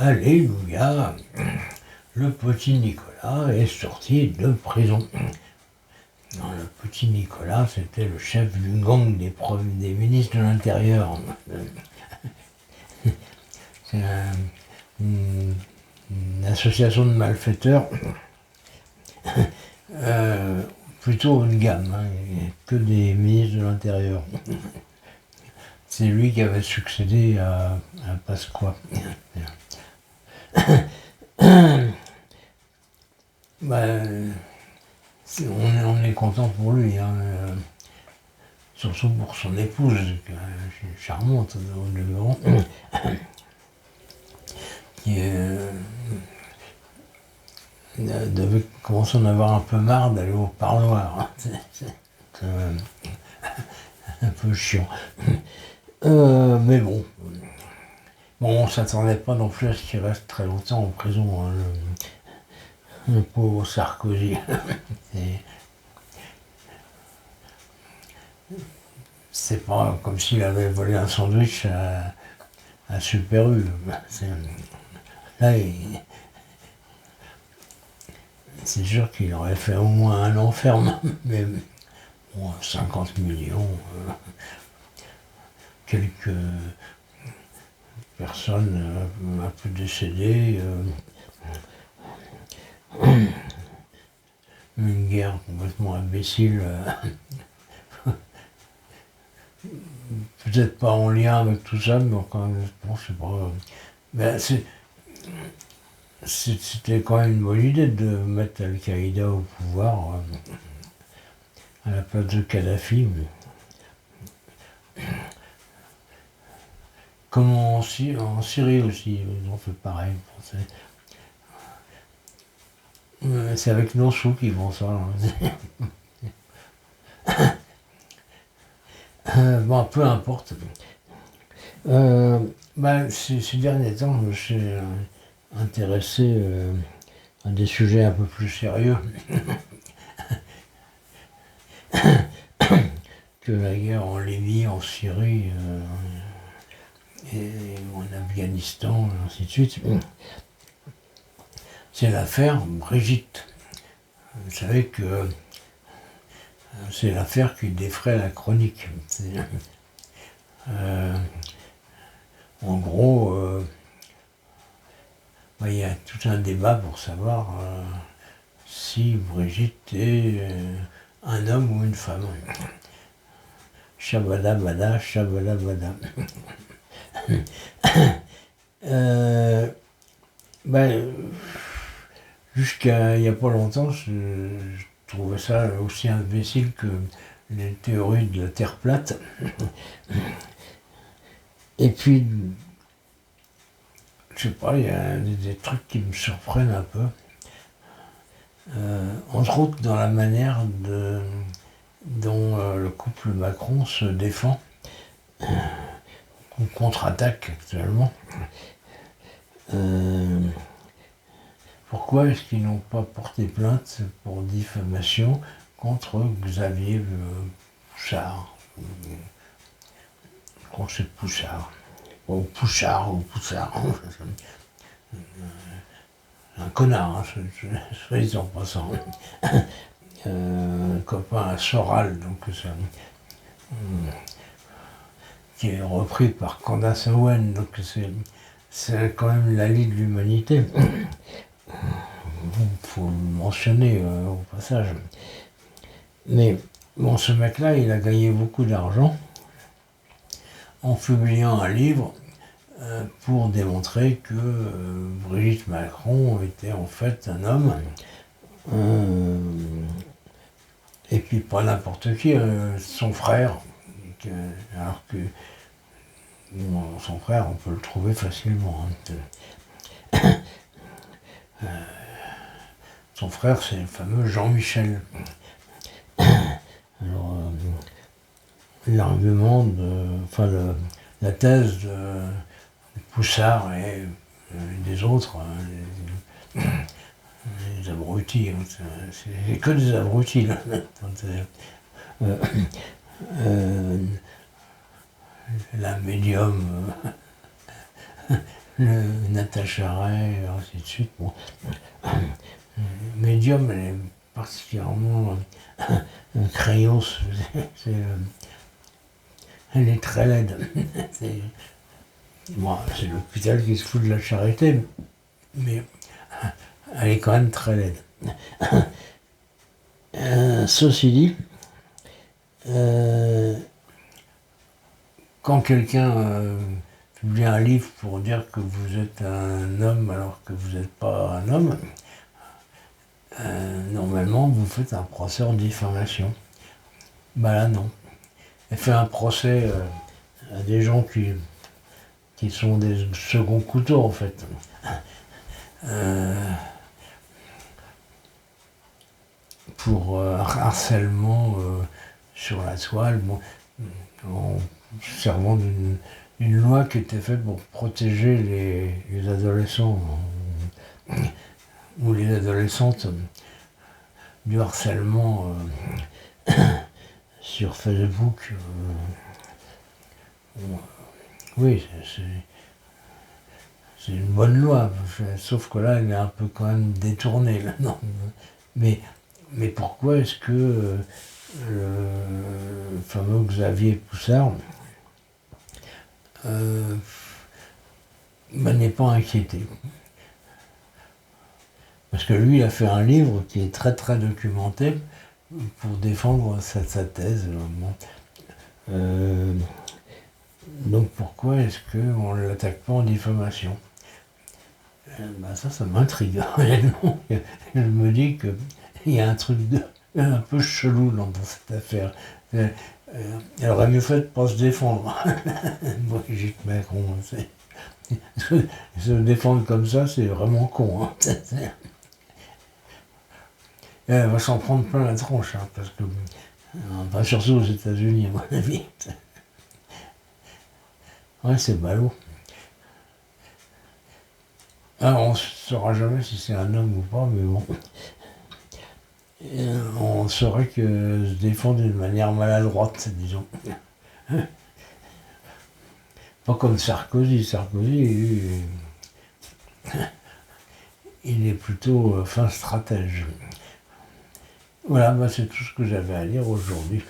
Alléluia, le petit Nicolas est sorti de prison. Non, le petit Nicolas, c'était le chef du gang des ministres de l'Intérieur. C'est une association de malfaiteurs, plutôt haut de gamme, hein, que des ministres de l'Intérieur. C'est lui qui avait succédé à Pasqua. Ben, on est content pour lui, hein, surtout pour son épouse, qui est charmante au demeurant, qui devait commencer à en avoir un peu marre d'aller au parloir. C'est un peu chiant. Mais bon, on ne s'attendait pas non plus à ce qu'il reste très longtemps en prison, hein, le pauvre Sarkozy. C'est pas comme s'il avait volé un sandwich à Super U. Là, c'est sûr qu'il aurait fait au moins un an ferme, mais bon, 50 millions, quelques personnes un peu décédées, une guerre complètement imbécile, peut-être pas en lien avec tout ça, mais quand même, bon, je sais pas. Ben, c'était quand même une bonne idée de mettre Al-Qaïda au pouvoir à la place de Kadhafi. Comme en Syrie aussi, ils ont fait pareil. C'est avec nos sous qu'ils font ça. Bon, peu importe. Ces derniers temps, je me suis intéressé à des sujets un peu plus sérieux que la guerre en Libye, en Syrie et en Afghanistan, et ainsi de suite. C'est l'affaire Brigitte. Vous savez que c'est l'affaire qui défraie la chronique. En gros, il y a tout un débat pour savoir si Brigitte est un homme ou une femme. Shabada bada, shabada bada. Jusqu'à il n'y a pas longtemps, je trouvais ça aussi imbécile que les théories de la Terre plate. Et puis, je sais pas, il y a des trucs qui me surprennent un peu. Entre autres dans la manière dont le couple Macron se défend, ou contre-attaque actuellement. Pourquoi est-ce qu'ils n'ont pas porté plainte pour diffamation contre Xavier Pouchard? Je crois que c'est Pouchard. Ou Pouchard, ou Pouchard. Un connard, soyez en passant. Un copain à Soral, donc qui est repris par Candace Owen, donc c'est quand même la Ligue de l'Humanité. Il faut le mentionner au passage. Mais bon, ce mec-là, il a gagné beaucoup d'argent en publiant un livre pour démontrer que Brigitte Macron était en fait un homme. Et puis pas n'importe qui, son frère. Alors que son frère, on peut le trouver facilement. Son frère, c'est le fameux Jean-Michel. Alors, l'argument la thèse de Poussard et des autres, les abrutis, c'est que des abrutis là. La médium Natacha Ray, et ainsi de suite. Bon. Medium, elle est particulièrement crayon, elle est très laide. Bon, c'est l'hôpital qui se fout de la charité, mais elle est quand même très laide. Ceci dit, quand quelqu'un publie un livre pour dire que vous êtes un homme alors que vous n'êtes pas un homme, normalement vous faites un procès en diffamation. Ben là non. Elle fait un procès à des gens qui sont des seconds couteaux en fait. Pour harcèlement sur la toile, bon, en servant d'une loi qui était faite pour protéger les adolescents ou les adolescentes du harcèlement sur Facebook. Oui, c'est une bonne loi, sauf que là, elle est un peu quand même détournée. Là, non. Mais pourquoi est-ce que le fameux Xavier Poussard n'est pas inquiété? Parce que lui, il a fait un livre qui est très très documenté pour défendre sa thèse. Donc pourquoi est-ce qu'on ne l'attaque pas en diffamation? Ça m'intrigue. Je me dis qu'il y a un truc un peu chelou dans cette affaire. Elle aurait mieux fait de ne pas se défendre. Brigitte Macron, se défendre comme ça, c'est vraiment con. Hein. Elle va s'en prendre plein la tronche, hein, parce que, enfin, surtout aux États-Unis, à mon avis. Ouais, c'est ballot. Alors, on ne saura jamais si c'est un homme ou pas, mais bon. On saurait que se défendre d'une manière maladroite, disons. Pas comme Sarkozy. Sarkozy, il est plutôt fin stratège. Voilà, c'est tout ce que j'avais à dire aujourd'hui.